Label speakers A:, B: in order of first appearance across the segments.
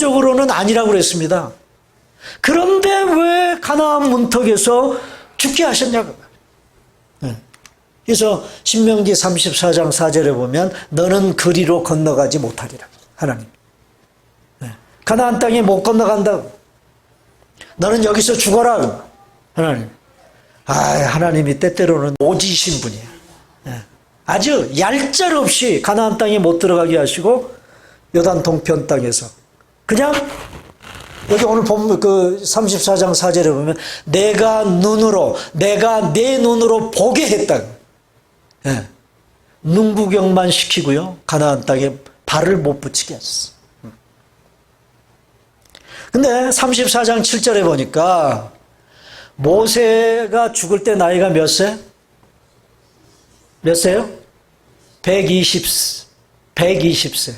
A: 법적으로는 아니라고 그랬습니다. 그런데 왜 가나안 문턱에서 죽게 하셨냐고. 그래서 신명기 34장 4절에 보면 너는 그리로 건너가지 못하리라. 하나님. 가나안 땅에 못 건너간다고. 너는 여기서 죽어라. 하나님. 하나님이 때때로는 오지신 분이에요. 아주 얄짤없이 가나안 땅에 못 들어가게 하시고 요단 동편 땅에서 그냥 여기 오늘 보면 그 34장 4절에 보면 내가 내 눈으로 보게 했다. 눈 구경만 시키고요. 가나안 땅에 발을 못 붙이게 했어. 근데 34장 7절에 보니까 모세가 죽을 때 나이가 몇 세? 몇 세요? 120세.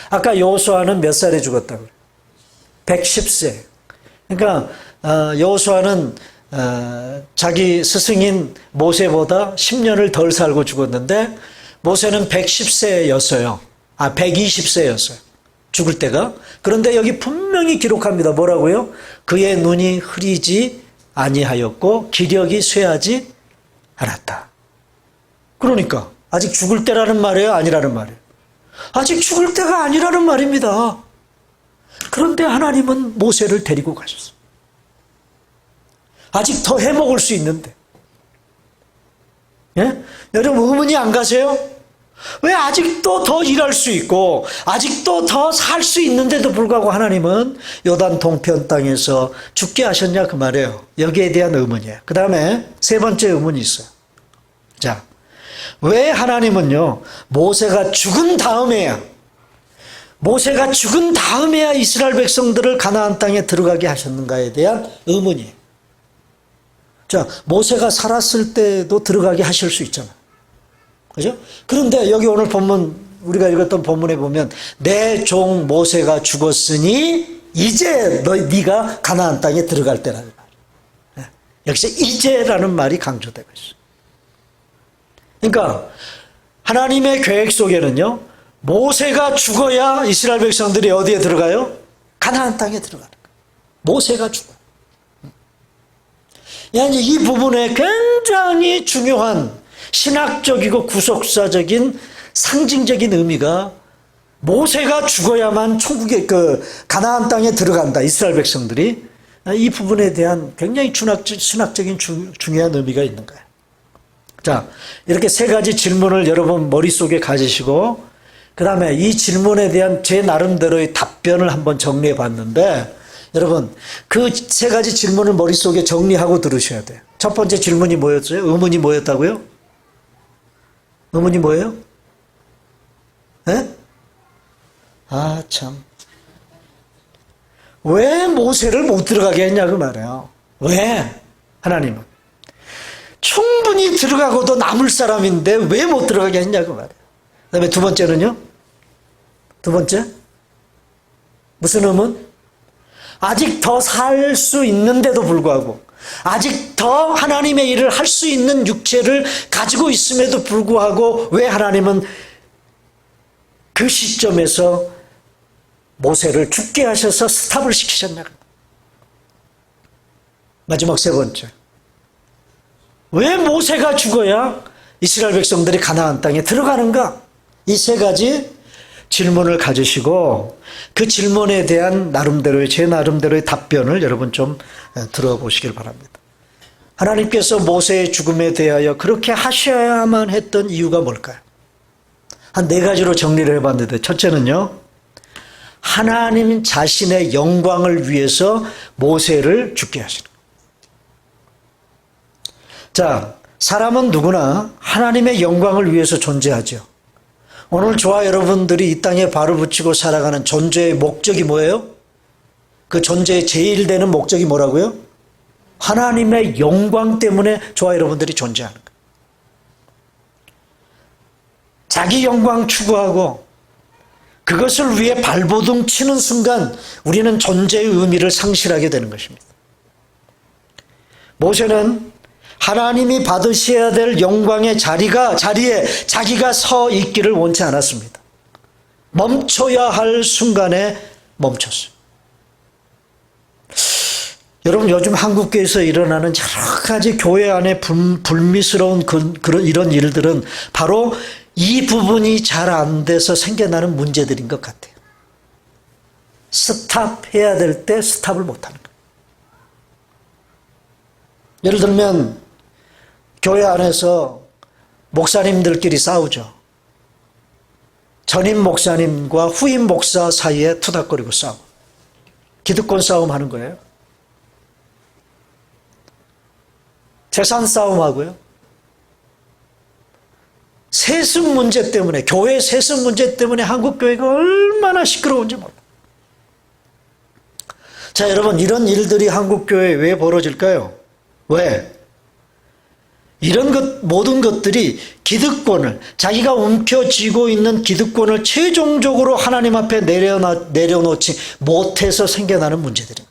A: 아까 여호수아는 몇 살에 죽었다고? 110세. 그러니까 여호수아는 자기 스승인 모세보다 10년을 덜 살고 죽었는데 모세는 110세였어요. 120세였어요. 죽을 때가. 그런데 여기 분명히 기록합니다. 뭐라고요? 그의 눈이 흐리지 아니하였고 기력이 쇠하지 않았다. 그러니까 아직 죽을 때라는 말이에요? 아니라는 말이에요? 아직 죽을 때가 아니라는 말입니다. 그런데 하나님은 모세를 데리고 가셨어요. 아직 더 해먹을 수 있는데. 예? 여러분 의문이 안 가세요? 왜 아직도 더 일할 수 있고 아직도 더 살 수 있는데도 불구하고 하나님은 요단 동편 땅에서 죽게 하셨냐 그 말이에요. 여기에 대한 의문이에요. 그 다음에 세 번째 의문이 있어요. 자, 왜 하나님은요 모세가 죽은 다음에야 이스라엘 백성들을 가나안 땅에 들어가게 하셨는가에 대한 의문이에요. 자, 모세가 살았을 때도 들어가게 하실 수 있잖아요. 그죠? 그런데 여기 오늘 본문, 우리가 읽었던 본문에 보면 내 종 모세가 죽었으니 이제 네가 가나안 땅에 들어갈 때라는 말이에요. 역시 이제라는 말이 강조되고 있어요. 그러니까 하나님의 계획 속에는요 모세가 죽어야 이스라엘 백성들이 어디에 들어가요? 가나안 땅에 들어가는 거예요. 모세가 죽어요. 이 부분에 굉장히 중요한 신학적이고 구속사적인 상징적인 의미가 모세가 죽어야만 천국의 가나안 땅에 들어간다. 이스라엘 백성들이 이 부분에 대한 굉장히 신학적인 중요한 의미가 있는 거예요. 자, 이렇게 세 가지 질문을 여러분 머릿속에 가지시고 그 다음에 이 질문에 대한 제 나름대로의 답변을 한번 정리해 봤는데 여러분 그 세 가지 질문을 머릿속에 정리하고 들으셔야 돼요. 첫 번째 질문이 뭐였어요? 의문이 뭐였다고요? 의문이 뭐예요? 에? 참. 왜 모세를 못 들어가게 했냐고 말해요. 왜? 하나님은. 충분히 들어가고도 남을 사람인데 왜 못 들어가게 했냐고 말해요. 그 다음에 두 번째는요? 두 번째? 무슨 의문? 아직 더 살 수 있는데도 불구하고 아직 더 하나님의 일을 할 수 있는 육체를 가지고 있음에도 불구하고 왜 하나님은 그 시점에서 모세를 죽게 하셔서 스탑을 시키셨냐? 마지막 세 번째. 왜 모세가 죽어야 이스라엘 백성들이 가나안 땅에 들어가는가? 이 세 가지 질문을 가지시고 그 질문에 대한 제 나름대로의 답변을 여러분 좀 들어보시길 바랍니다. 하나님께서 모세의 죽음에 대하여 그렇게 하셔야만 했던 이유가 뭘까요? 한 네 가지로 정리를 해봤는데 첫째는요. 하나님 자신의 영광을 위해서 모세를 죽게 하시는 거예요. 자, 사람은 누구나 하나님의 영광을 위해서 존재하죠. 오늘 저와 여러분들이 이 땅에 발을 붙이고 살아가는 존재의 목적이 뭐예요? 그 존재의 제일 되는 목적이 뭐라고요? 하나님의 영광 때문에 저와 여러분들이 존재하는 거예요. 자기 영광 추구하고 그것을 위해 발버둥 치는 순간 우리는 존재의 의미를 상실하게 되는 것입니다. 모세는 하나님이 받으셔야 될 영광의 자리에 자기가 서 있기를 원치 않았습니다. 멈춰야 할 순간에 멈췄어요. 여러분 요즘 한국교회에서 일어나는 여러 가지 교회 안에 불미스러운 그런 이런 일들은 바로 이 부분이 잘 안 돼서 생겨나는 문제들인 것 같아요. 스탑해야 될 때 스탑을 못하는 거예요. 예를 들면 교회 안에서 목사님들끼리 싸우죠. 전임 목사님과 후임 목사 사이에 투닥거리고 싸우고 기득권 싸움 하는 거예요. 재산 싸움하고요. 세습 문제 때문에, 교회 세습 문제 때문에 한국 교회가 얼마나 시끄러운지 몰라요. 자, 여러분, 이런 일들이 한국 교회에 왜 벌어질까요? 왜? 이런 모든 것들이 기득권을, 자기가 움켜쥐고 있는 기득권을 최종적으로 하나님 앞에 내려놓지 못해서 생겨나는 문제들입니다.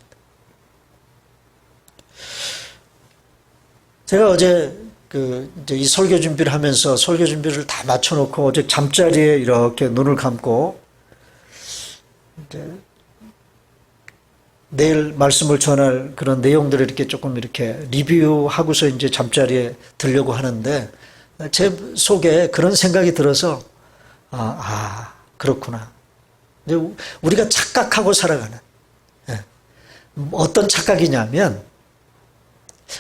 A: 제가 어제 이제 이 설교 준비를 하면서 설교 준비를 다 맞춰놓고 어제 잠자리에 이렇게 눈을 감고 이제 내일 말씀을 전할 그런 내용들을 이렇게 조금 이렇게 리뷰하고서 이제 잠자리에 들려고 하는데 제 속에 그런 생각이 들어서 그렇구나. 우리가 착각하고 살아가는 어떤 착각이냐면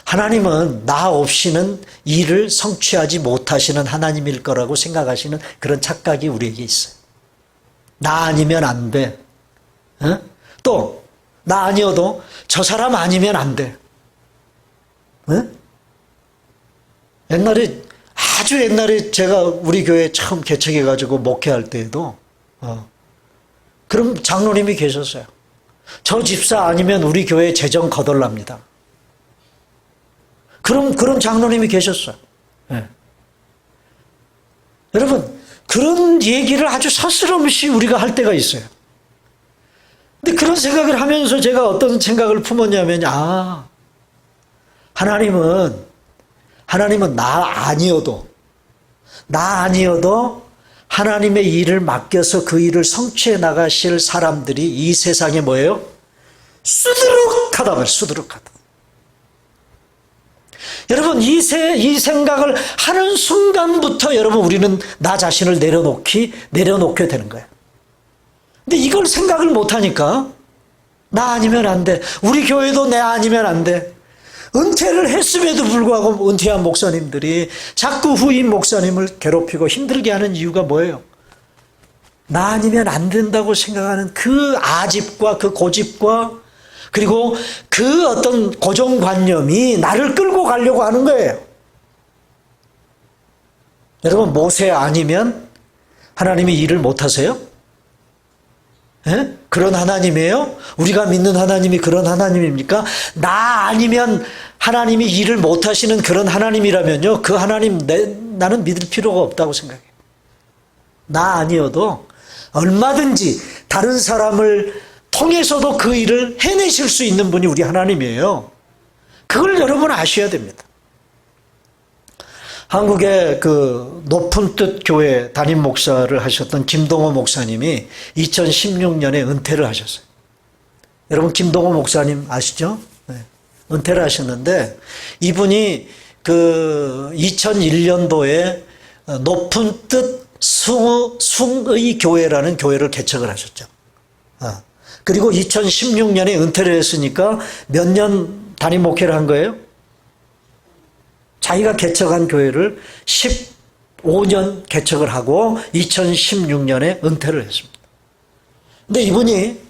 A: 하나님은 나 없이는 일을 성취하지 못하시는 하나님일 거라고 생각하시는 그런 착각이 우리에게 있어요. 나 아니면 안 돼. 또 나 아니어도 저 사람 아니면 안 돼. 아주 옛날에 제가 우리 교회 처음 개척해가지고 목회할 때에도 그럼 장로님이 계셨어요. 저 집사 아니면 우리 교회 재정 거덜납니다. 그런 장로님이 계셨어요. 네. 여러분, 그런 얘기를 아주 서스럼없이 우리가 할 때가 있어요. 근데 그런 생각을 하면서 제가 어떤 생각을 품었냐면, 하나님은 나 아니어도 하나님의 일을 맡겨서 그 일을 성취해 나가실 사람들이 이 세상에 뭐예요? 수두룩하다. 여러분, 이 생각을 하는 순간부터 여러분, 우리는 나 자신을 내려놓게 되는 거예요. 근데 이걸 생각을 못하니까, 나 아니면 안 돼. 우리 교회도 내 아니면 안 돼. 은퇴를 했음에도 불구하고 은퇴한 목사님들이 자꾸 후임 목사님을 괴롭히고 힘들게 하는 이유가 뭐예요? 나 아니면 안 된다고 생각하는 그 아집과 그 고집과 그리고 그 어떤 고정관념이 나를 끌고 가려고 하는 거예요. 여러분, 모세 아니면 하나님이 일을 못하세요? 그런 하나님이에요? 우리가 믿는 하나님이 그런 하나님입니까? 나 아니면 하나님이 일을 못하시는 그런 하나님이라면요, 그 하나님 나는 믿을 필요가 없다고 생각해요. 나 아니어도 얼마든지 다른 사람을 통해서도 그 일을 해내실 수 있는 분이 우리 하나님이에요. 그걸 여러분 아셔야 됩니다. 한국의 그 높은 뜻 교회 담임 목사를 하셨던 김동호 목사님이 2016년에 은퇴를 하셨어요. 여러분, 김동호 목사님 아시죠? 네. 은퇴를 하셨는데 이분이 그 2001년도에 높은 뜻 숭의 교회라는 교회를 개척을 하셨죠. 그리고 2016년에 은퇴를 했으니까 몇 년 담임 목회를 한 거예요? 자기가 개척한 교회를 15년 개척을 하고 2016년에 은퇴를 했습니다. 근데 이분이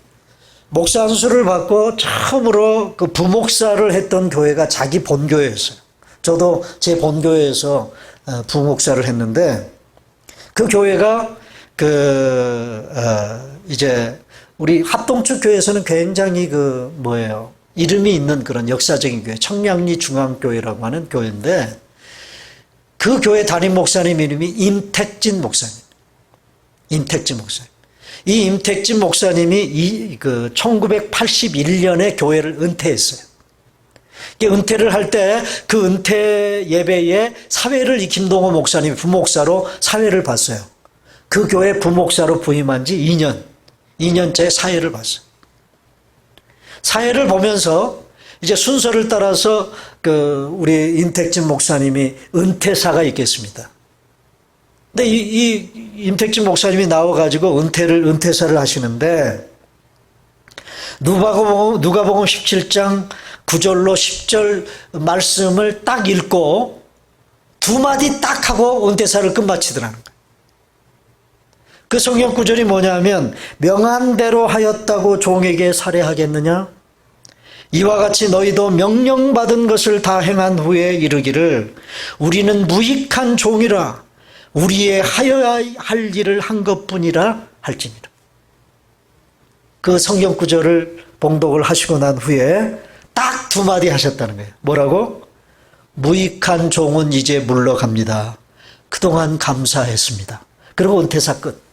A: 목사 안수를 받고 처음으로 그 부목사를 했던 교회가 자기 본교회였어요. 저도 제 본교회에서 부목사를 했는데 그 교회가 이제 우리 합동축 교회에서는 굉장히 이름이 있는 그런 역사적인 교회, 청량리 중앙교회라고 하는 교회인데 그 교회 담임 목사님 이름이 임택진 목사님. 이 임택진 목사님이 1981년에 교회를 은퇴했어요. 은퇴를 할 때 그 은퇴 예배에 사회를 이 김동호 목사님이 부목사로 사회를 봤어요. 그 교회 부목사로 부임한 지 2년째 사회를 봤어요. 사회를 보면서 이제 순서를 따라서 우리 임택진 목사님이 은퇴사가 있겠습니다. 근데 이 임택진 목사님이 나와가지고 은퇴사를 하시는데, 누가복음 17장 9절로 10절 말씀을 딱 읽고 두 마디 딱 하고 은퇴사를 끝마치더라는 거예요. 그 성경 구절이 뭐냐면, 명한대로 하였다고 종에게 살해하겠느냐? 이와 같이 너희도 명령받은 것을 다 행한 후에 이르기를 우리는 무익한 종이라 우리의 하여야 할 일을 한 것뿐이라 할지니라. 그 성경 구절을 봉독을 하시고 난 후에 딱 두 마디 하셨다는 거예요. 뭐라고? 무익한 종은 이제 물러갑니다. 그동안 감사했습니다. 그리고 은퇴사 끝.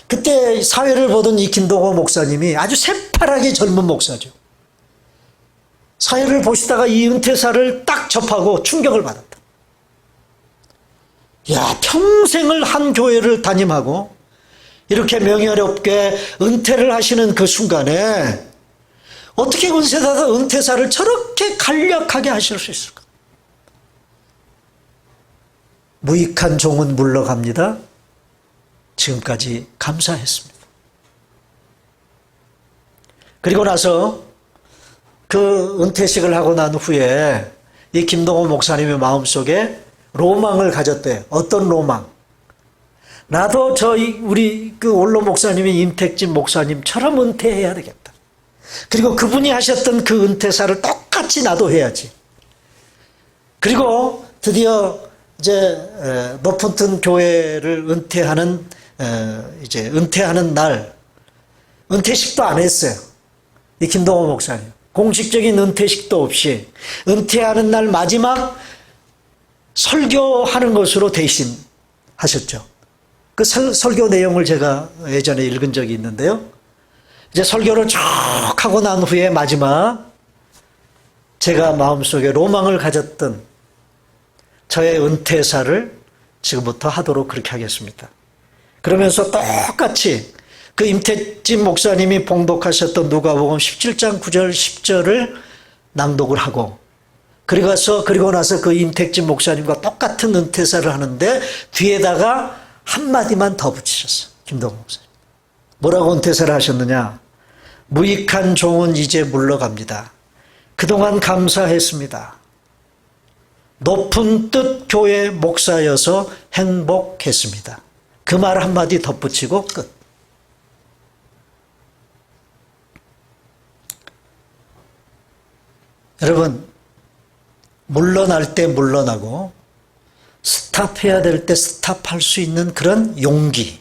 A: 그때 사회를 보던 이 김동호 목사님이 아주 새파랗게 젊은 목사죠. 사회를 보시다가 이 은퇴사를 딱 접하고 충격을 받았다. 야, 평생을 한 교회를 담임하고 이렇게 명예롭게 은퇴를 하시는 그 순간에 어떻게 은퇴사를 저렇게 간략하게 하실 수 있을까? 무익한 종은 물러갑니다. 지금까지 감사했습니다. 그리고 나서 그 은퇴식을 하고 난 후에 이 김동호 목사님의 마음속에 로망을 가졌대요. 어떤 로망? 나도 우리 원로 목사님이 임택진 목사님처럼 은퇴해야 되겠다. 그리고 그분이 하셨던 그 은퇴사를 똑같이 나도 해야지. 그리고 드디어 이제 높은 튼 교회를 은퇴하는 날, 은퇴식도 안 했어요. 이 김동호 목사님. 공식적인 은퇴식도 없이 은퇴하는 날 마지막 설교하는 것으로 대신 하셨죠. 그 설교 내용을 제가 예전에 읽은 적이 있는데요. 이제 설교를 쭉 하고 난 후에 마지막 제가 마음속에 로망을 가졌던 저의 은퇴사를 지금부터 하도록 그렇게 하겠습니다. 그러면서 똑같이 그 임택진 목사님이 봉독하셨던 누가복음 17장 9절 10절을 낭독을 하고 그리고 나서 그 임택진 목사님과 똑같은 은퇴사를 하는데 뒤에다가 한마디만 더 붙이셨어요. 김동호 목사님. 뭐라고 은퇴사를 하셨느냐? 무익한 종은 이제 물러갑니다. 그동안 감사했습니다. 높은 뜻 교회 목사여서 행복했습니다. 그 말 한마디 덧붙이고 끝. 여러분, 물러날 때 물러나고 스탑해야 될 때 스탑할 수 있는 그런 용기,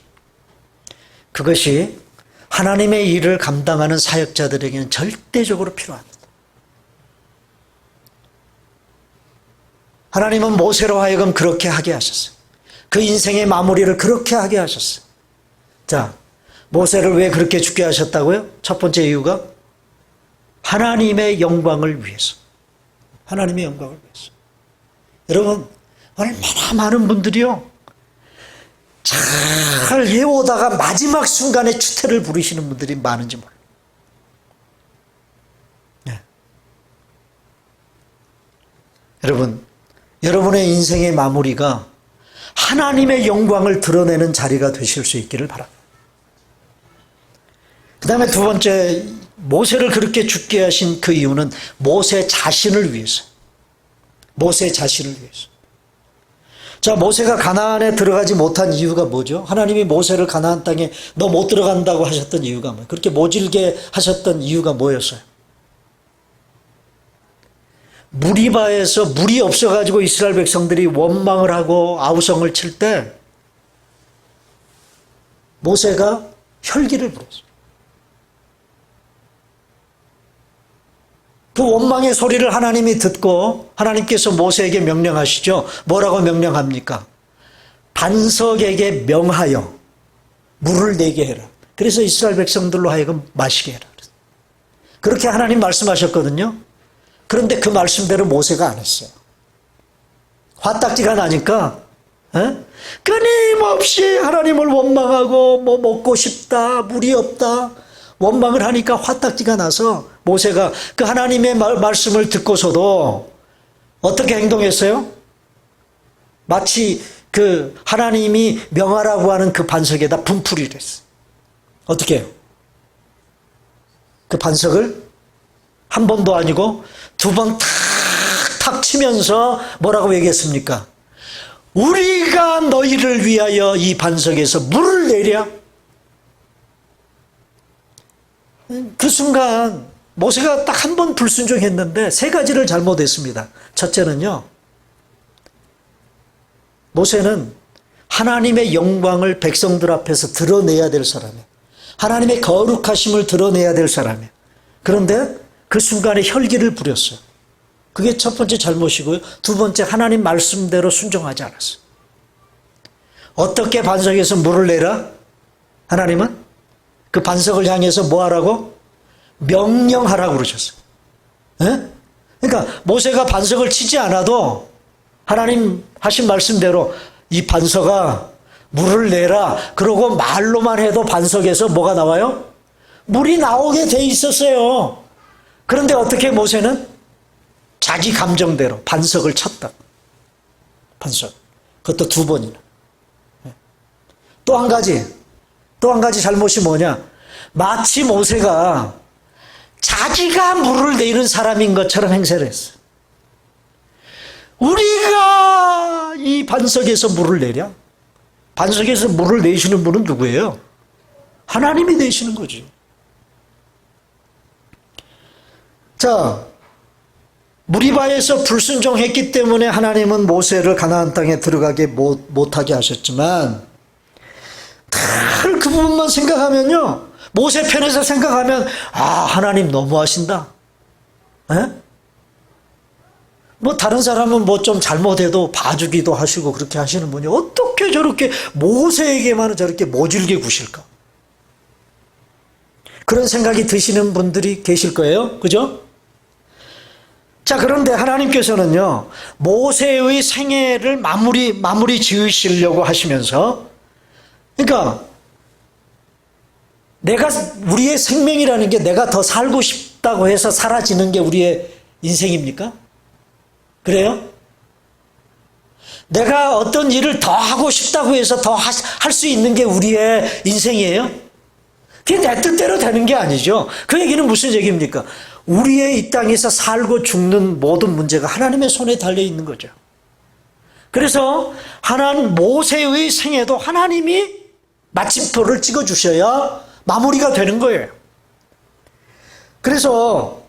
A: 그것이 하나님의 일을 감당하는 사역자들에게는 절대적으로 필요합니다. 하나님은 모세로 하여금 그렇게 하게 하셨어요. 그 인생의 마무리를 그렇게 하게 하셨어요. 자, 모세를 왜 그렇게 죽게 하셨다고요? 첫 번째 이유가 하나님의 영광을 위해서. 하나님의 영광을 위해서. 여러분, 얼마나 많은 분들이요, 잘 해오다가 마지막 순간에 추태를 부리시는 분들이 많은지 몰라요. 네. 여러분, 여러분의 인생의 마무리가 하나님의 영광을 드러내는 자리가 되실 수 있기를 바랍니다. 그 다음에 두 번째, 모세를 그렇게 죽게 하신 그 이유는 모세 자신을 위해서. 모세 자신을 위해서. 자, 모세가 가나안에 들어가지 못한 이유가 뭐죠? 하나님이 모세를 가나안 땅에 너 못 들어간다고 하셨던 이유가 뭐예요? 그렇게 모질게 하셨던 이유가 뭐였어요? 무리바에서 물이 없어가지고 이스라엘 백성들이 원망을 하고 아우성을 칠 때 모세가 혈기를 부렸어요. 그 원망의 소리를 하나님이 듣고 하나님께서 모세에게 명령하시죠. 뭐라고 명령합니까? 반석에게 명하여 물을 내게 해라. 그래서 이스라엘 백성들로 하여금 마시게 해라. 그렇게 하나님 말씀하셨거든요. 그런데 그 말씀대로 모세가 안 했어요. 화딱지가 나니까 끊임없이 하나님을 원망하고 뭐 먹고 싶다, 물이 없다, 원망을 하니까 화딱지가 나서 모세가 그 하나님의 말씀을 듣고서도 어떻게 행동했어요? 마치 그 하나님이 명하라고 하는 그 반석에다 분풀이를 했어요. 어떻게 해요? 그 반석을 한 번도 아니고 두 번 탁탁 치면서 뭐라고 얘기했습니까? 우리가 너희를 위하여 이 반석에서 물을 내랴. 그 순간 모세가 딱 한 번 불순종했는데 세 가지를 잘못했습니다. 첫째는요, 모세는 하나님의 영광을 백성들 앞에서 드러내야 될 사람이에요. 하나님의 거룩하심을 드러내야 될 사람이에요. 그런데 그 순간에 혈기를 부렸어요. 그게 첫 번째 잘못이고요. 두 번째, 하나님 말씀대로 순종하지 않았어요. 어떻게 반석에서 물을 내라? 하나님은 그 반석을 향해서 뭐 하라고? 명령하라고 그러셨어요. 예? 그러니까 모세가 반석을 치지 않아도 하나님 하신 말씀대로 이 반석아 물을 내라. 그러고 말로만 해도 반석에서 뭐가 나와요? 물이 나오게 돼 있었어요. 그런데 어떻게 모세는 자기 감정대로 반석을 쳤다. 반석. 그것도 두 번이나. 또 한 가지 잘못이 뭐냐? 마치 모세가 자기가 물을 내리는 사람인 것처럼 행세를 했어요. 우리가 이 반석에서 물을 내랴? 반석에서 물을 내시는 분은 누구예요? 하나님이 내시는 거지. 자, 무리바에서 불순종했기 때문에 하나님은 모세를 가나안 땅에 들어가게 못하게 하셨지만 늘 그 부분만 생각하면요, 모세 편에서 생각하면 하나님 너무하신다. 에? 뭐 다른 사람은 뭐 좀 잘못해도 봐주기도 하시고 그렇게 하시는 분이 어떻게 저렇게 모세에게만은 저렇게 모질게 구실까? 그런 생각이 드시는 분들이 계실 거예요. 그죠? 자, 그런데 하나님께서는요, 모세의 생애를 마무리 지으시려고 하시면서, 그러니까 우리의 생명이라는 게 내가 더 살고 싶다고 해서 사라지는 게 우리의 인생입니까? 그래요? 내가 어떤 일을 더 하고 싶다고 해서 더 할 수 있는 게 우리의 인생이에요? 그게 내 뜻대로 되는 게 아니죠. 그 얘기는 무슨 얘기입니까? 우리의 이 땅에서 살고 죽는 모든 문제가 하나님의 손에 달려 있는 거죠. 그래서 모세의 생애도 하나님이 마침표를 찍어주셔야 마무리가 되는 거예요. 그래서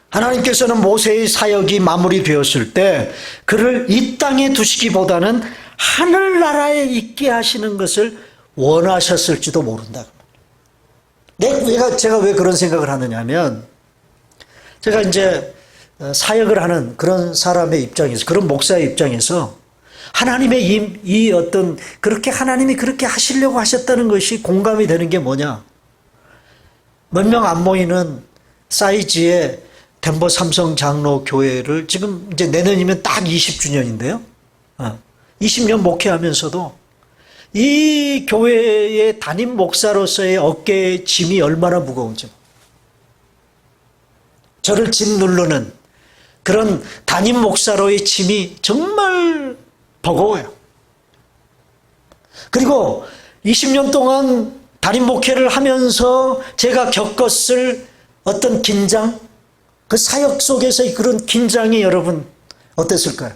A: 하나님께서는 모세의 사역이 마무리되었을 때 그를 이 땅에 두시기보다는 하늘나라에 있게 하시는 것을 원하셨을지도 모른다. 제가 왜 그런 생각을 하느냐 하면, 제가 이제 사역을 하는 그런 사람의 입장에서, 그런 목사의 입장에서 하나님의 하나님이 그렇게 하시려고 하셨다는 것이 공감이 되는 게 뭐냐? 몇 명 안 모이는 사이즈의 덴버 삼성 장로 교회를 지금 이제 내년이면 딱 20주년인데요. 20년 목회하면서도 이 교회의 담임 목사로서의 어깨의 짐이 얼마나 무거운지. 저를 짐 누르는 그런 담임 목사로의 짐이 정말 버거워요. 그리고 20년 동안 담임 목회를 하면서 제가 겪었을 어떤 긴장, 그 사역 속에서의 그런 긴장이 여러분 어땠을까요?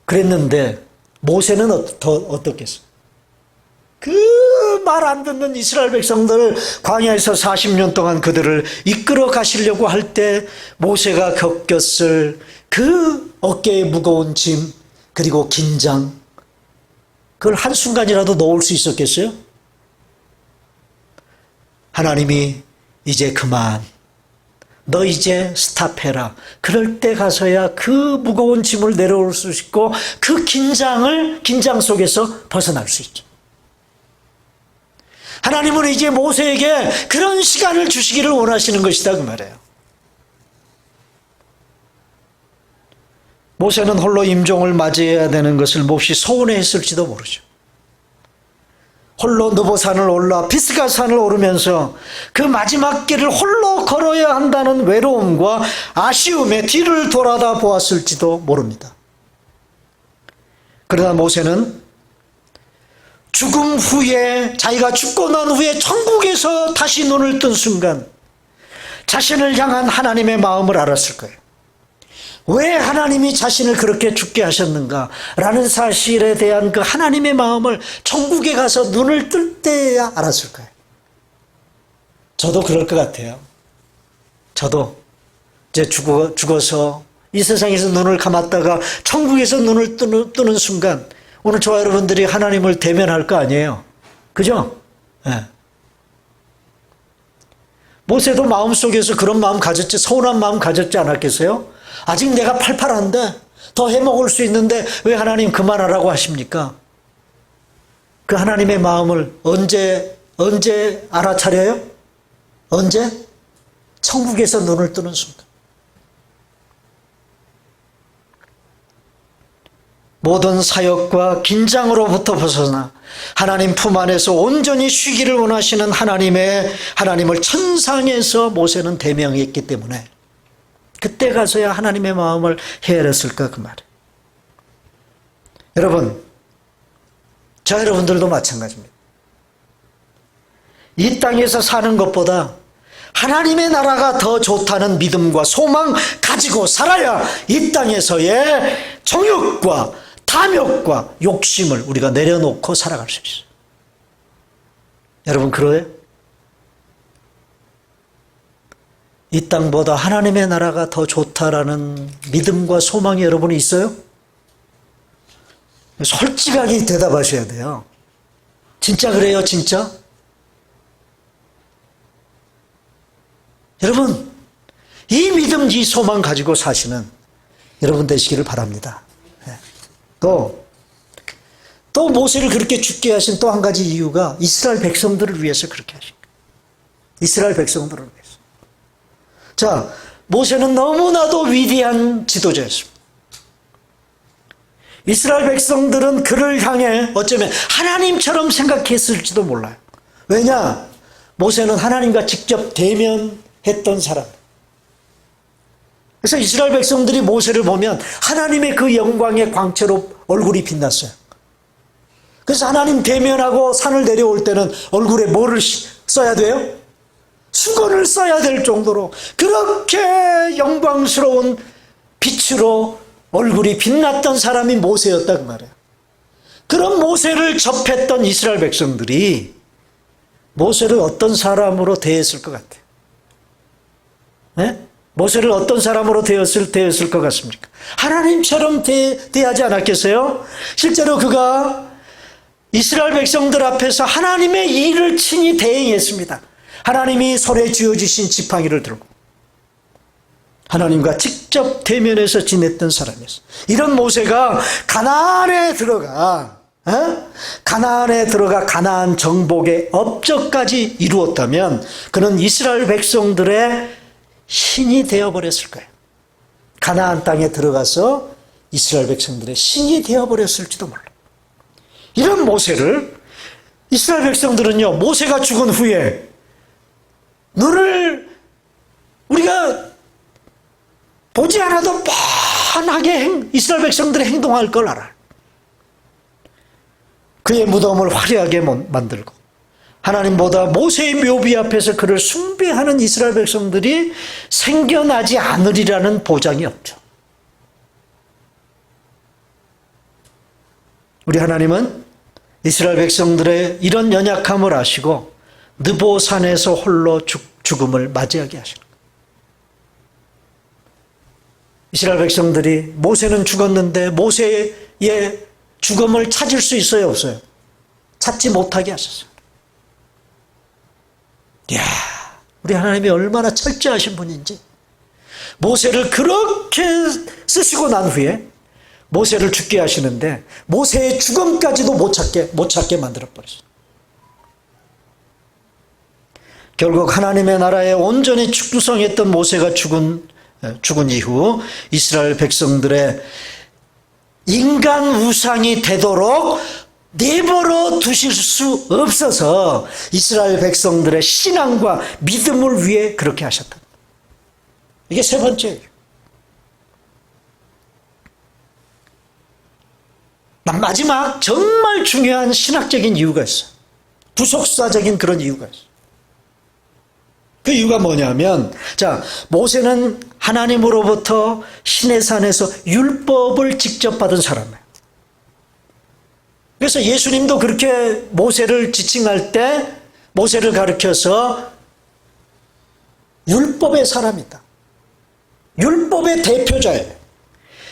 A: 그랬는데 모세는 어떻겠어요? 그 말 안 듣는 이스라엘 백성들을 광야에서 40년 동안 그들을 이끌어 가시려고 할 때 모세가 겪었을 그 어깨에 무거운 짐, 그리고 긴장, 그걸 한순간이라도 놓을 수 있었겠어요? 하나님이 이제 그만, 너 이제 스탑해라. 그럴 때 가서야 그 무거운 짐을 내려올 수 있고 그 긴장 속에서 벗어날 수 있죠. 하나님은 이제 모세에게 그런 시간을 주시기를 원하시는 것이다, 그 말이에요. 모세는 홀로 임종을 맞이해야 되는 것을 몹시 서운해했을지도 모르죠. 홀로 느보산을 올라 비스가산을 오르면서 그 마지막 길을 홀로 걸어야 한다는 외로움과 아쉬움에 뒤를 돌아다 보았을지도 모릅니다. 그러나 모세는 죽음 후에, 자기가 죽고 난 후에 천국에서 다시 눈을 뜬 순간 자신을 향한 하나님의 마음을 알았을 거예요. 왜 하나님이 자신을 그렇게 죽게 하셨는가 라는 사실에 대한 그 하나님의 마음을 천국에 가서 눈을 뜰 때야 알았을 거예요. 저도 그럴 것 같아요. 저도 이제 죽어서 이 세상에서 눈을 감았다가 천국에서 눈을 뜨는 순간 오늘 저와 여러분들이 하나님을 대면할 거 아니에요. 그죠? 네. 모세도 마음속에서 그런 마음 가졌지, 서운한 마음 가졌지 않았겠어요? 아직 내가 팔팔한데 더 해먹을 수 있는데 왜 하나님 그만하라고 하십니까? 그 하나님의 마음을 언제 알아차려요? 언제? 천국에서 눈을 뜨는 순간. 모든 사역과 긴장으로부터 벗어나 하나님 품 안에서 온전히 쉬기를 원하시는 하나님을 천상에서 모세는 대명했기 때문에 그때 가서야 하나님의 마음을 헤아렸을까 그 말이에요. 여러분, 저 여러분들도 마찬가지입니다. 이 땅에서 사는 것보다 하나님의 나라가 더 좋다는 믿음과 소망 가지고 살아야 이 땅에서의 정욕과 탐욕과 욕심을 우리가 내려놓고 살아갈 수 있어요. 여러분 그래요? 이 땅보다 하나님의 나라가 더 좋다라는 믿음과 소망이 여러분이 있어요? 솔직하게 대답하셔야 돼요. 진짜 그래요, 진짜? 여러분, 이 믿음, 이 소망 가지고 사시는 여러분 되시기를 바랍니다. 또 모세를 그렇게 죽게 하신 또 한 가지 이유가 이스라엘 백성들을 위해서 그렇게 하신 거예요. 이스라엘 백성들을 위해서. 자, 모세는 너무나도 위대한 지도자였습니다. 이스라엘 백성들은 그를 향해 어쩌면 하나님처럼 생각했을지도 몰라요. 왜냐? 모세는 하나님과 직접 대면했던 사람. 그래서 이스라엘 백성들이 모세를 보면 하나님의 그 영광의 광채로 얼굴이 빛났어요. 그래서 하나님 대면하고 산을 내려올 때는 얼굴에 뭐를 써야 돼요? 수건을 써야 될 정도로 그렇게 영광스러운 빛으로 얼굴이 빛났던 사람이 모세였다 그 말이에요. 그런 모세를 접했던 이스라엘 백성들이 모세를 어떤 사람으로 대했을 것 같아요? 네? 모세를 어떤 사람으로 대했을 것 같습니까? 하나님처럼 대하지 않았겠어요? 실제로 그가 이스라엘 백성들 앞에서 하나님의 일을 친히 대행했습니다. 하나님이 손에 쥐어주신 지팡이를 들고 하나님과 직접 대면해서 지냈던 사람이었어요. 이런 모세가 가나안에 들어가 가나안 정복의 업적까지 이루었다면 그는 이스라엘 백성들의 신이 되어버렸을 거예요. 가나안 땅에 들어가서 이스라엘 백성들의 신이 되어버렸을지도 몰라. 이런 모세를 이스라엘 백성들은요, 모세가 죽은 후에 눈을 우리가 보지 않아도 뻔하게 이스라엘 백성들의 행동할 걸 알아요. 그의 무덤을 화려하게 만들고 하나님보다 모세의 묘비 앞에서 그를 숭배하는 이스라엘 백성들이 생겨나지 않으리라는 보장이 없죠. 우리 하나님은 이스라엘 백성들의 이런 연약함을 아시고 느보산에서 홀로 죽음을 맞이하게 하시는 거예요. 이스라엘 백성들이 모세는 죽었는데 모세의 죽음을 찾을 수 있어요, 없어요? 찾지 못하게 하셨어요. 이야, 우리 하나님이 얼마나 철저하신 분인지. 모세를 그렇게 쓰시고 난 후에 모세를 죽게 하시는데 모세의 죽음까지도 못 찾게 만들어버렸어요. 결국 하나님의 나라에 온전히 충성했던 모세가 죽은 이후 이스라엘 백성들의 인간 우상이 되도록 내버려 두실 수 없어서 이스라엘 백성들의 신앙과 믿음을 위해 그렇게 하셨다. 이게 세 번째예요. 마지막 정말 중요한 신학적인 이유가 있어요. 부속사적인 그런 이유가 있어요. 그 이유가 뭐냐면, 자, 모세는 하나님으로부터 시내산에서 율법을 직접 받은 사람이에요. 그래서 예수님도 그렇게 모세를 지칭할 때 모세를 가리켜서 율법의 사람이다. 율법의 대표자예요.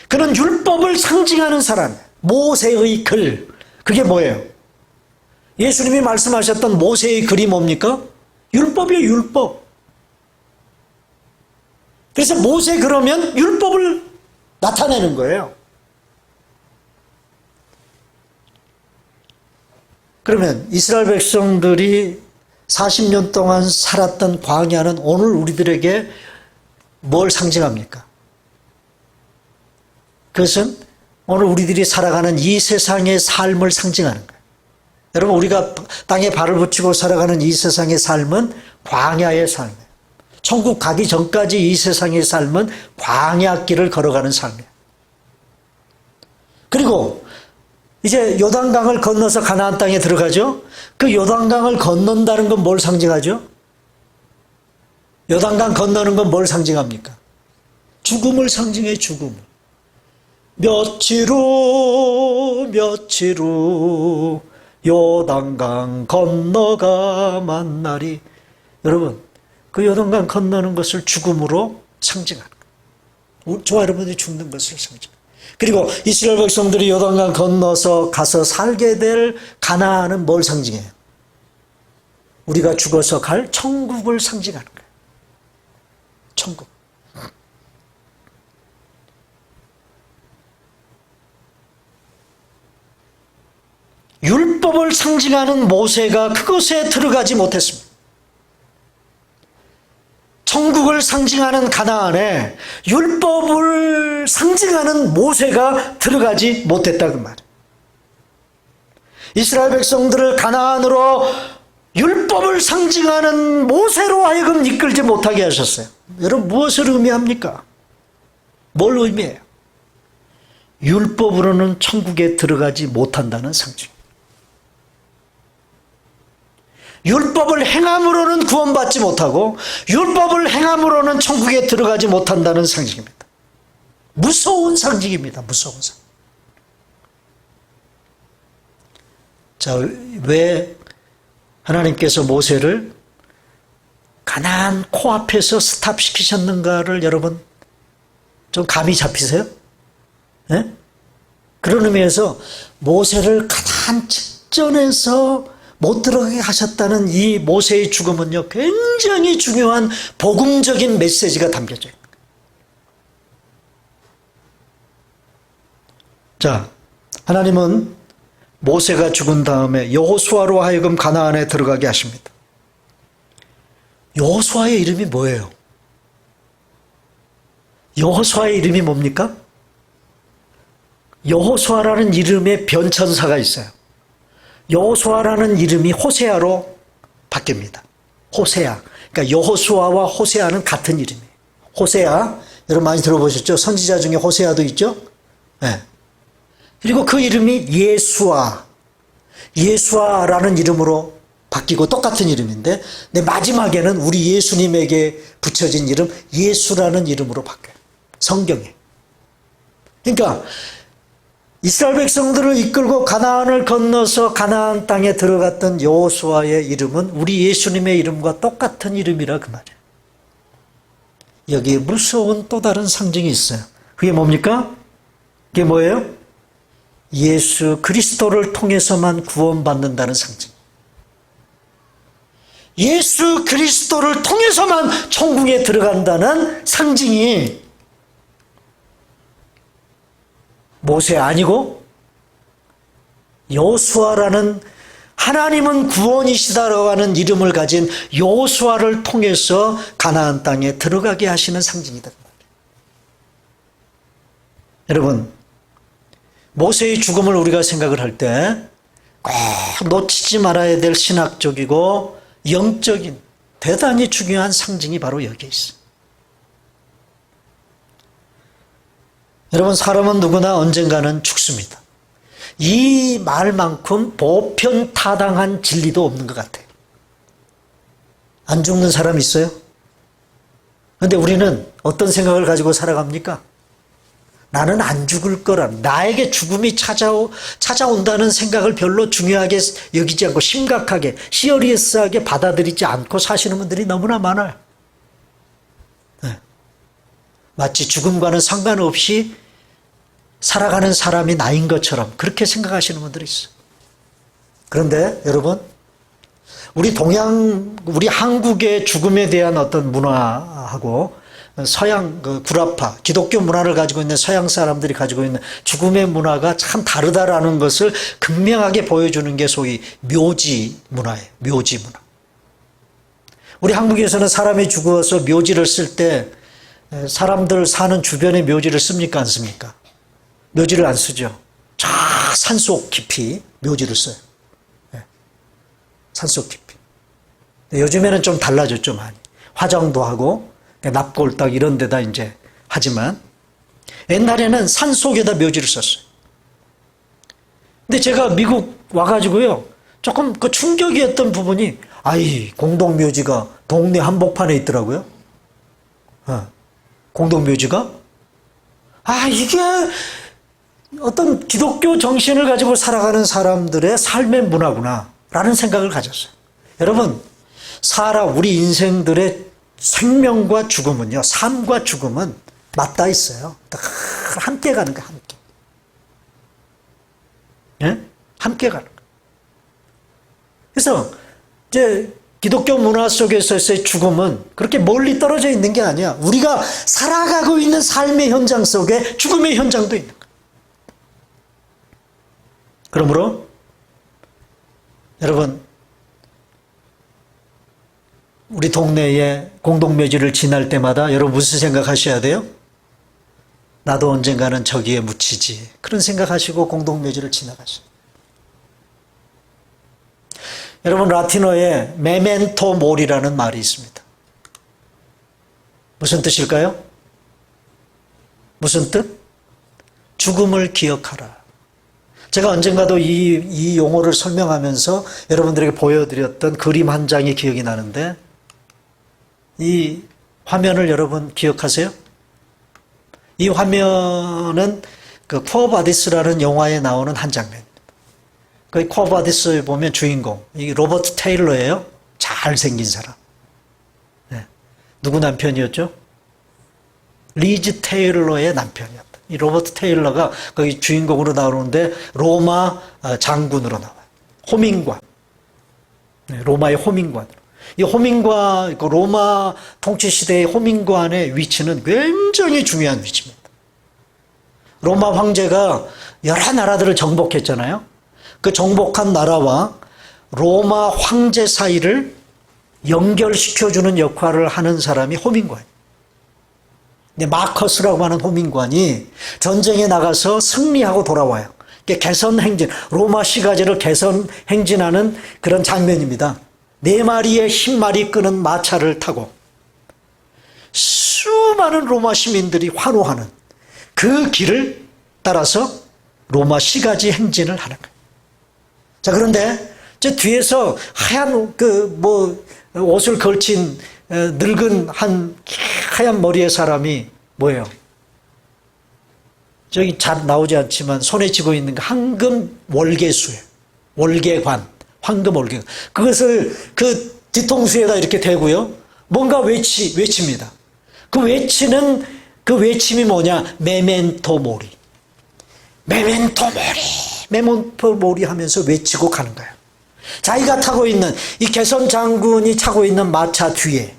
A: 그는 율법을 상징하는 사람이에요. 모세의 글. 그게 뭐예요? 예수님이 말씀하셨던 모세의 글이 뭡니까? 율법이에요, 율법. 그래서 모세 그러면 율법을 나타내는 거예요. 그러면 이스라엘 백성들이 40년 동안 살았던 광야는 오늘 우리들에게 뭘 상징합니까? 그것은 오늘 우리들이 살아가는 이 세상의 삶을 상징하는 거예요. 여러분, 우리가 땅에 발을 붙이고 살아가는 이 세상의 삶은 광야의 삶이에요. 천국 가기 전까지 이 세상의 삶은 광야길을 걸어가는 삶이에요. 그리고 이제 요단강을 건너서 가나안 땅에 들어가죠. 그 요단강을 건넌다는 건 뭘 상징하죠? 요단강 건너는 건 뭘 상징합니까? 죽음을 상징해, 죽음을. 며칠 후 요단강 건너가 만나리. 여러분, 그 요단강 건너는 것을 죽음으로 상징하는 거예요. 저와 여러분이 죽는 것을 상징합니다. 그리고 이스라엘 백성들이 요단강 건너서 가서 살게 될 가나안은 뭘 상징해요? 우리가 죽어서 갈 천국을 상징하는 거예요. 천국. 율법을 상징하는 모세가 그것에 들어가지 못했습니다. 천국을 상징하는 가나안에 율법을 상징하는 모세가 들어가지 못했다 그 말이에요. 이스라엘 백성들을 가나안으로 율법을 상징하는 모세로 하여금 이끌지 못하게 하셨어요. 여러분, 무엇을 의미합니까? 뭘 의미해요? 율법으로는 천국에 들어가지 못한다는 상징. 율법을 행함으로는 구원받지 못하고 율법을 행함으로는 천국에 들어가지 못한다는 상징입니다. 무서운 상징입니다. 무서운 상징. 자, 왜 하나님께서 모세를 가나안 코앞에서 스탑시키셨는가를 여러분 좀 감이 잡히세요? 네? 그런 의미에서 모세를 가나안 직전에서 못 들어가게 하셨다는 이 모세의 죽음은요, 굉장히 중요한 복음적인 메시지가 담겨져 있는 거예요. 자, 하나님은 모세가 죽은 다음에 여호수아로 하여금 가나안에 들어가게 하십니다. 여호수아의 이름이 뭐예요? 여호수아의 이름이 뭡니까? 여호수아라는 이름의 변천사가 있어요. 여호수아라는 이름이 호세아로 바뀝니다. 호세아. 그러니까 여호수아와 호세아는 같은 이름이에요. 호세아, 여러분 많이 들어보셨죠? 선지자 중에 호세아도 있죠? 네. 그리고 그 이름이 예수아. 예수아라는 이름으로 바뀌고 똑같은 이름인데, 마지막에는 우리 예수님에게 붙여진 이름, 예수라는 이름으로 바뀌어요. 성경에. 그러니까 이스라엘 백성들을 이끌고 가나안을 건너서 가나안 땅에 들어갔던 여호수아의 이름은 우리 예수님의 이름과 똑같은 이름이라 그 말이에요. 여기에 무서운 또 다른 상징이 있어요. 그게 뭡니까? 그게 뭐예요? 예수 그리스도를 통해서만 구원받는다는 상징. 예수 그리스도를 통해서만 천국에 들어간다는 상징이 모세 아니고 여호수아라는 하나님은 구원이시다라고 하는 이름을 가진 여호수아를 통해서 가나안 땅에 들어가게 하시는 상징이다. 여러분, 모세의 죽음을 우리가 생각을 할 때 꼭 놓치지 말아야 될 신학적이고 영적인 대단히 중요한 상징이 바로 여기에 있어요. 여러분, 사람은 누구나 언젠가는 죽습니다. 이 말만큼 보편타당한 진리도 없는 것 같아요. 안 죽는 사람 있어요? 그런데 우리는 어떤 생각을 가지고 살아갑니까? 나는 안 죽을 거라, 나에게 죽음이 찾아온다는 생각을 별로 중요하게 여기지 않고 심각하게, 시리어스하게 받아들이지 않고 사시는 분들이 너무나 많아요. 네. 마치 죽음과는 상관없이 살아가는 사람이 나인 것처럼 그렇게 생각하시는 분들이 있어요. 그런데 여러분, 우리 한국의 죽음에 대한 어떤 문화하고 서양 구라파, 기독교 문화를 가지고 있는 서양 사람들이 가지고 있는 죽음의 문화가 참 다르다라는 것을 극명하게 보여주는 게 소위 묘지 문화예요. 묘지 문화. 우리 한국에서는 사람이 죽어서 묘지를 쓸 때 사람들 사는 주변에 묘지를 씁니까, 안 씁니까? 묘지를 안 쓰죠. 저 산속 깊이 묘지를 써요. 네. 산속 깊이. 요즘에는 좀 달라졌죠, 많이. 화장도 하고 납골당 이런 데다 이제 하지만 옛날에는 산속에다 묘지를 썼어요. 근데 제가 미국 와가지고요, 조금 그 충격이었던 부분이, 공동묘지가 동네 한복판에 있더라고요. 공동묘지가? 이게 어떤 기독교 정신을 가지고 살아가는 사람들의 삶의 문화구나 라는 생각을 가졌어요. 여러분, 우리 인생들의 생명과 죽음은요, 삶과 죽음은 맞닿아 있어요. 함께 가는 거예요, 함께. 예? 함께 가는 거예요. 그래서, 이제, 기독교 문화 속에서의 죽음은 그렇게 멀리 떨어져 있는 게 아니야. 우리가 살아가고 있는 삶의 현장 속에 죽음의 현장도 있는 거예요. 그러므로, 여러분, 우리 동네에 공동묘지를 지날 때마다 여러분 무슨 생각하셔야 돼요? 나도 언젠가는 저기에 묻히지. 그런 생각하시고 공동묘지를 지나가셔요. 여러분, 라틴어에 메멘토 모리라는 말이 있습니다. 무슨 뜻일까요? 무슨 뜻? 죽음을 기억하라. 제가 언젠가도 이 용어를 설명하면서 여러분들에게 보여드렸던 그림 한 장이 기억이 나는데, 이 화면을 여러분 기억하세요? 이 화면은 그 쿠어바디스라는 영화에 나오는 한 장면입니다. 그 쿠어바디스에 보면 주인공, 이 로버트 테일러예요. 잘생긴 사람. 네. 누구 남편이었죠? 리즈 테일러의 남편이었다. 이 로버트 테일러가 거기 주인공으로 나오는데 로마 장군으로 나와요. 호민관. 네, 로마의 호민관. 이 호민관, 로마 통치시대의 호민관의 위치는 굉장히 중요한 위치입니다. 로마 황제가 여러 나라들을 정복했잖아요. 그 정복한 나라와 로마 황제 사이를 연결시켜주는 역할을 하는 사람이 호민관이에요. 근데 마커스라고 하는 호민관이 전쟁에 나가서 승리하고 돌아와요. 개선 행진, 로마 시가지를 개선 행진하는 그런 장면입니다. 4마리의 10마리 끄는 마차를 타고 수많은 로마 시민들이 환호하는 그 길을 따라서 로마 시가지 행진을 하는 거예요. 자, 그런데 저 뒤에서 하얀 옷을 걸친 늙은 하얀 머리의 사람이 뭐예요? 저기 잘 나오지 않지만 손에 쥐고 있는 게 황금 월계수예요. 월계관, 황금 월계관. 그것을 그 뒤통수에다 이렇게 대고요. 뭔가 외칩니다. 그 외침이 뭐냐? 메멘토 모리. 메멘토 모리. 메멘토 모리 하면서 외치고 가는 거예요. 자기가 타고 있는, 이 개선 장군이 타고 있는 마차 뒤에.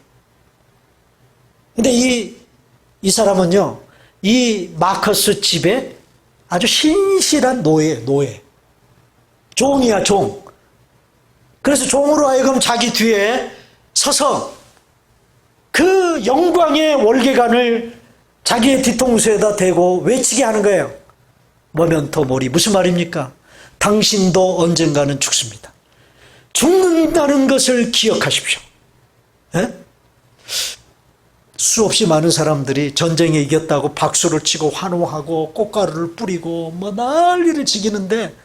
A: 근데 이 사람은요, 이 마커스 집에 아주 신실한 노예. 종이야, 종. 그래서 종으로 하여금 자기 뒤에 서서 그 영광의 월계관을 자기의 뒤통수에다 대고 외치게 하는 거예요. 모멘토 모리. 무슨 말입니까? 당신도 언젠가는 죽습니다. 죽는다는 것을 기억하십시오. 예? 수없이 많은 사람들이 전쟁에 이겼다고 박수를 치고 환호하고 꽃가루를 뿌리고 뭐 난리를 지기는데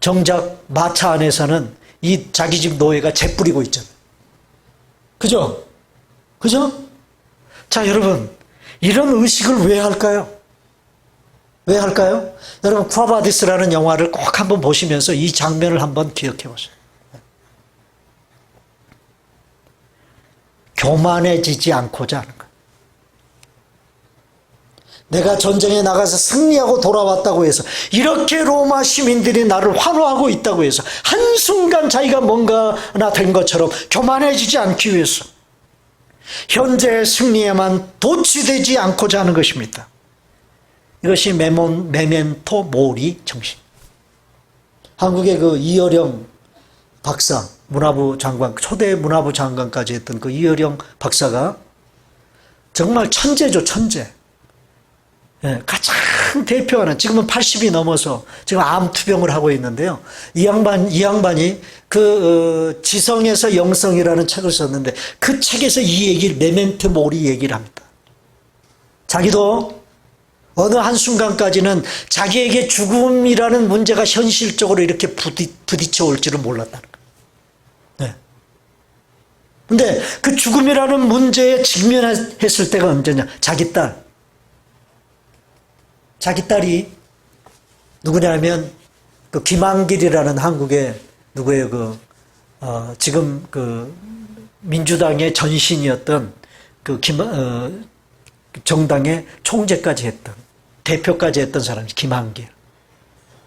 A: 정작 마차 안에서는 이 자기 집 노예가 재 뿌리고 있잖아요. 그죠? 그죠? 자, 여러분, 이런 의식을 왜 할까요? 왜 할까요? 여러분, 쿠아바디스라는 영화를 꼭 한번 보시면서 이 장면을 한번 기억해 보세요. 교만해지지 않고자 하는 거예요. 내가 전쟁에 나가서 승리하고 돌아왔다고 해서 이렇게 로마 시민들이 나를 환호하고 있다고 해서 한순간 자기가 뭔가나 된 것처럼 교만해지지 않기 위해서 현재의 승리에만 도취되지 않고자 하는 것입니다. 이것이 메멘토 모리 정신. 한국의 그 이어령 박사, 문화부 장관, 초대 문화부 장관까지 했던 그 이어령 박사가 정말 천재죠, 천재. 예, 가장 대표하는, 지금은 80이 넘어서 지금 암 투병을 하고 있는데요. 이 양반이 지성에서 영성이라는 책을 썼는데 그 책에서 이 얘기를, 메멘토 모리 얘기를 합니다. 자기도 어느 한순간까지는 자기에게 죽음이라는 문제가 현실적으로 이렇게 부딪혀 올 줄은 몰랐다는 거예요. 네. 근데 그 죽음이라는 문제에 직면했을 때가 언제냐? 자기 딸이 누구냐면 그 김한길이라는 한국의 누구예요? 지금 그 민주당의 전신이었던 정당의 총재까지 했던, 대표까지 했던 사람이 김한길.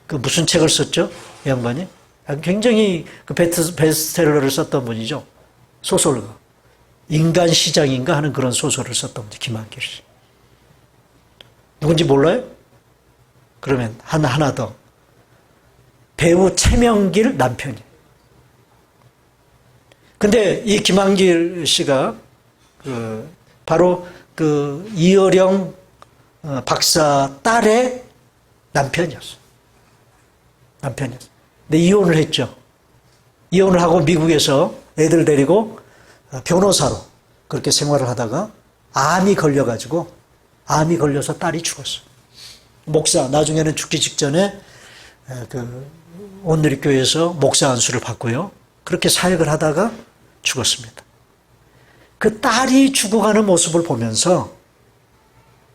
A: 그 무슨 책을 썼죠? 이 양반이? 굉장히 그 베스트셀러를 썼던 분이죠. 소설가. 인간시장인가 하는 그런 소설을 썼던 분이 김한길 씨. 누군지 몰라요? 그러면 하나 더. 배우 최명길 남편이에요. 근데 이 김한길 씨가 바로 이어령 박사 딸의 남편이었어요. 근데 이혼을 했죠. 이혼을 하고 미국에서 애들 데리고 변호사로 그렇게 생활을 하다가 암이 걸려서 딸이 죽었어요. 목사, 나중에는 죽기 직전에 온누리교회에서 목사 안수를 받고요. 그렇게 사역을 하다가 죽었습니다. 그 딸이 죽어가는 모습을 보면서,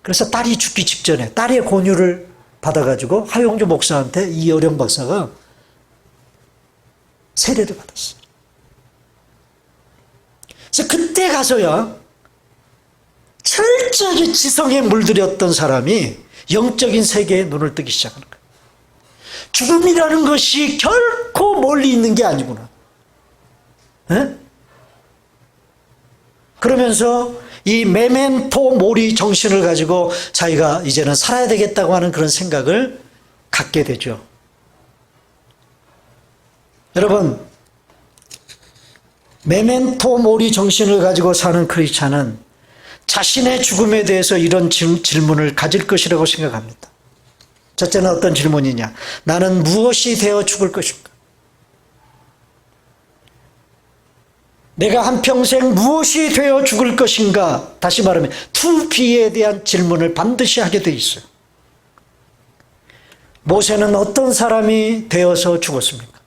A: 그래서 딸이 죽기 직전에 딸의 권유를 받아가지고 하용조 목사한테 이어령 박사가 세례를 받았어요. 그래서 그때 가서야 철저하게 지성에 물들였던 사람이 영적인 세계에 눈을 뜨기 시작하는 거예요. 죽음이라는 것이 결코 멀리 있는 게 아니구나. 에? 그러면서 이 메멘토 모리 정신을 가지고 자기가 이제는 살아야 되겠다고 하는 그런 생각을 갖게 되죠. 여러분, 메멘토 모리 정신을 가지고 사는 크리스찬은 자신의 죽음에 대해서 이런 질문을 가질 것이라고 생각합니다. 첫째는 어떤 질문이냐? 나는 무엇이 되어 죽을 것인가? 내가 한평생 무엇이 되어 죽을 것인가? 다시 말하면 to be에 대한 질문을 반드시 하게 돼 있어요. 모세는 어떤 사람이 되어서 죽었습니까?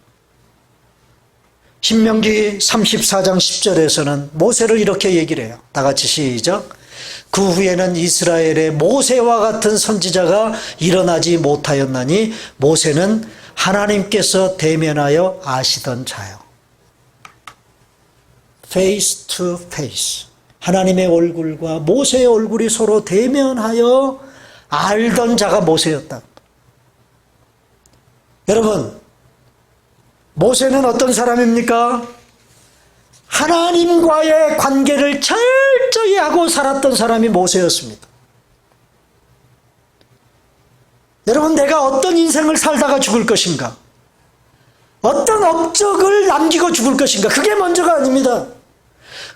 A: 신명기 34장 10절에서는 모세를 이렇게 얘기를 해요. 다 같이 시작. 그 후에는 이스라엘의 모세와 같은 선지자가 일어나지 못하였나니 모세는 하나님께서 대면하여 아시던 자요. face to face. 하나님의 얼굴과 모세의 얼굴이 서로 대면하여 알던 자가 모세였다. 여러분, 모세는 어떤 사람입니까? 하나님과의 관계를 철저히 하고 살았던 사람이 모세였습니다. 여러분, 내가 어떤 인생을 살다가 죽을 것인가? 어떤 업적을 남기고 죽을 것인가? 그게 먼저가 아닙니다.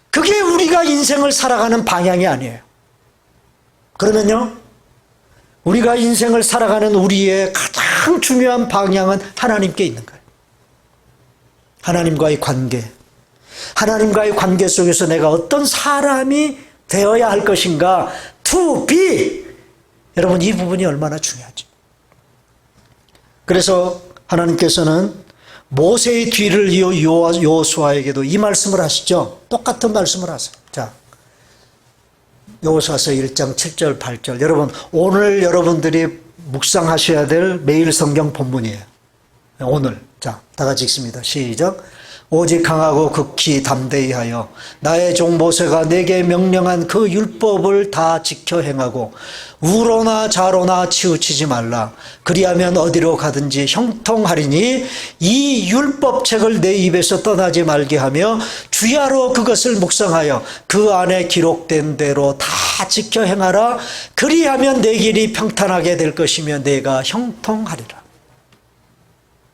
A: 그게 우리가 인생을 살아가는 방향이 아니에요. 그러면요, 우리가 인생을 살아가는 우리의 가장 가장 중요한 방향은 하나님께 있는 거예요. 하나님과의 관계. 하나님과의 관계 속에서 내가 어떤 사람이 되어야 할 것인가. To be. 여러분, 이 부분이 얼마나 중요하죠. 그래서 하나님께서는 모세의 뒤를 이어 여호수아에게도 이 말씀을 하시죠. 똑같은 말씀을 하세요. 자, 여호수아서 1장 7절 8절. 여러분, 오늘 여러분들이 묵상하셔야 될 매일 성경 본문이에요. 오늘. 자, 다 같이 읽습니다. 시작. 오직 강하고 극히 담대히 하여 나의 종 모세가 내게 명령한 그 율법을 다 지켜 행하고 우로나 좌로나 치우치지 말라. 그리하면 어디로 가든지 형통하리니 이 율법책을 내 입에서 떠나지 말게 하며 주야로 그것을 묵상하여 그 안에 기록된 대로 다 지켜 행하라. 그리하면 내 길이 평탄하게 될 것이며 내가 형통하리라.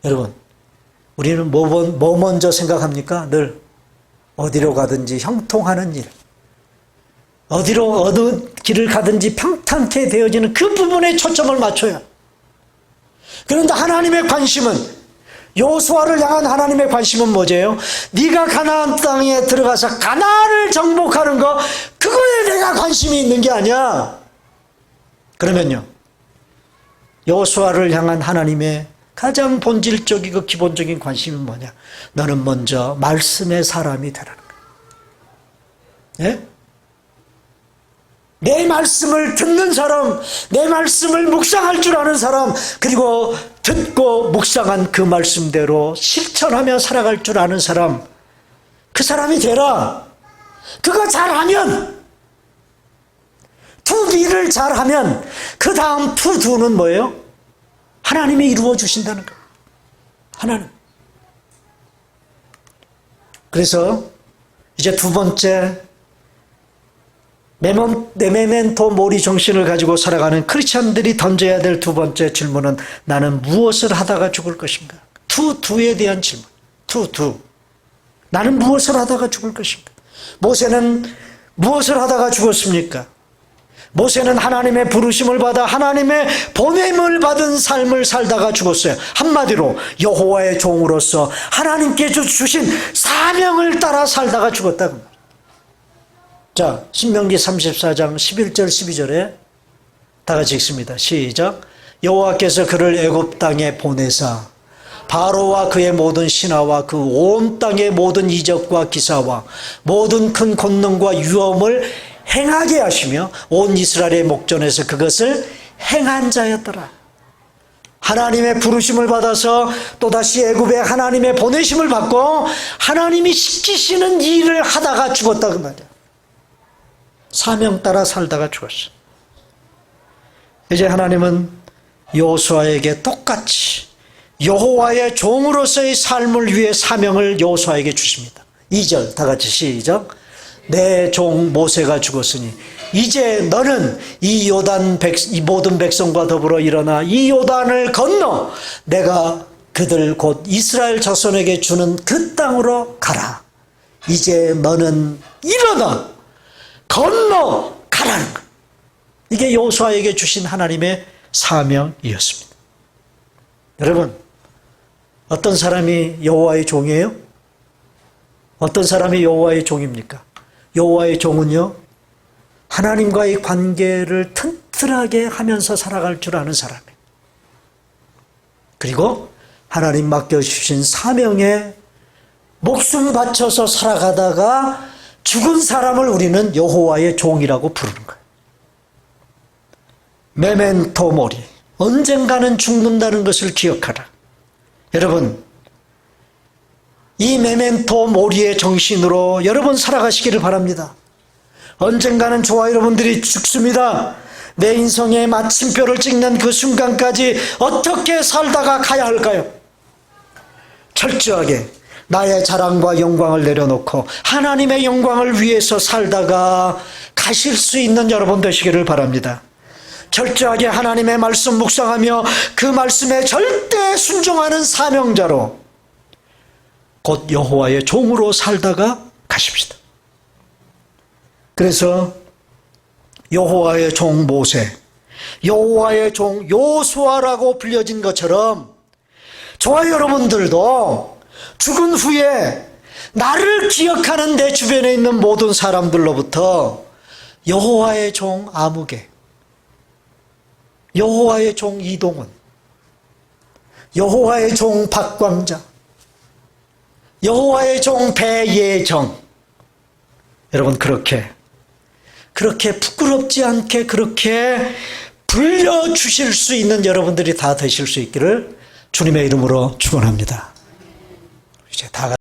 A: 여러분, 우리는 뭐 먼저 생각합니까? 늘 어디로 가든지 형통하는 일, 어디로 어느 길을 가든지 평탄케 되어지는 그 부분에 초점을 맞춰요. 그런데 하나님의 관심은, 여호수아를 향한 하나님의 관심은 뭐예요? 네가 가나안 땅에 들어가서 가나안을 정복하는 거, 그거에 내가 관심이 있는 게 아니야. 그러면요, 여호수아를 향한 하나님의 가장 본질적이고 기본적인 관심은 뭐냐? 너는 먼저 말씀의 사람이 되라는 거예요. 예? 내 말씀을 듣는 사람, 내 말씀을 묵상할 줄 아는 사람, 그리고 듣고 묵상한 그 말씀대로 실천하며 살아갈 줄 아는 사람, 그 사람이 되라. 그거 잘하면, 투비를 잘하면 그 다음 투두는 뭐예요? 하나님이 이루어 주신다는 거예요. 하나님. 그래서 이제 두 번째, 메멘토 모리 정신을 가지고 살아가는 크리스찬들이 던져야 될 두 번째 질문은 나는 무엇을 하다가 죽을 것인가? 투에 대한 질문. 투. 나는 무엇을 하다가 죽을 것인가? 모세는 무엇을 하다가 죽었습니까? 모세는 하나님의 부르심을 받아 하나님의 보냄을 받은 삶을 살다가 죽었어요. 한마디로 여호와의 종으로서 하나님께 주신 사명을 따라 살다가 죽었다. 자, 신명기 34장 11절 12절에 다 같이 읽습니다. 시작. 여호와께서 그를 애굽 땅에 보내사 바로와 그의 모든 신하와 그 온 땅의 모든 이적과 기사와 모든 큰 권능과 위엄을 행하게 하시며 온 이스라엘의 목전에서 그것을 행한 자였더라. 하나님의 부르심을 받아서 또다시 애굽에 하나님의 보내심을 받고 하나님이 시키시는 일을 하다가 죽었다 그 말이야. 사명 따라 살다가 죽었어. 이제 하나님은 여호수아에게 똑같이 여호와의 종으로서의 삶을 위해 사명을 여호수아에게 주십니다. 2절 다 같이 시작. 내 종 모세가 죽었으니 이제 너는 이 모든 백성과 더불어 일어나 이 요단을 건너 내가 그들 곧 이스라엘 자손에게 주는 그 땅으로 가라. 이제 너는 일어나 건너 가라는 것. 이게 여호수아에게 주신 하나님의 사명이었습니다. 여러분, 어떤 사람이 여호와의 종이에요? 어떤 사람이 여호와의 종입니까? 여호와의 종은요, 하나님과의 관계를 튼튼하게 하면서 살아갈 줄 아는 사람이에요. 그리고 하나님 맡겨주신 사명에 목숨 바쳐서 살아가다가 죽은 사람을 우리는 여호와의 종이라고 부르는 거예요. 메멘토 모리, 언젠가는 죽는다는 것을 기억하라. 여러분, 이 메멘토 모리의 정신으로 여러분 살아가시기를 바랍니다. 언젠가는 저와 여러분들이 죽습니다. 내 인생의 마침표를 찍는 그 순간까지 어떻게 살다가 가야 할까요? 철저하게 나의 자랑과 영광을 내려놓고 하나님의 영광을 위해서 살다가 가실 수 있는 여러분 되시기를 바랍니다. 철저하게 하나님의 말씀 묵상하며 그 말씀에 절대 순종하는 사명자로 곧 여호와의 종으로 살다가 가십시다. 그래서 여호와의 종 모세, 여호와의 종 요수아라고 불려진 것처럼 저와 여러분들도 죽은 후에 나를 기억하는 내 주변에 있는 모든 사람들로부터 여호와의 종 아무개, 여호와의 종 이동훈, 여호와의 종 박광자, 여호와의 종 배예정, 여러분 그렇게 부끄럽지 않게 그렇게 불려주실 수 있는 여러분들이 다 되실 수 있기를 주님의 이름으로 축원합니다. 이제 다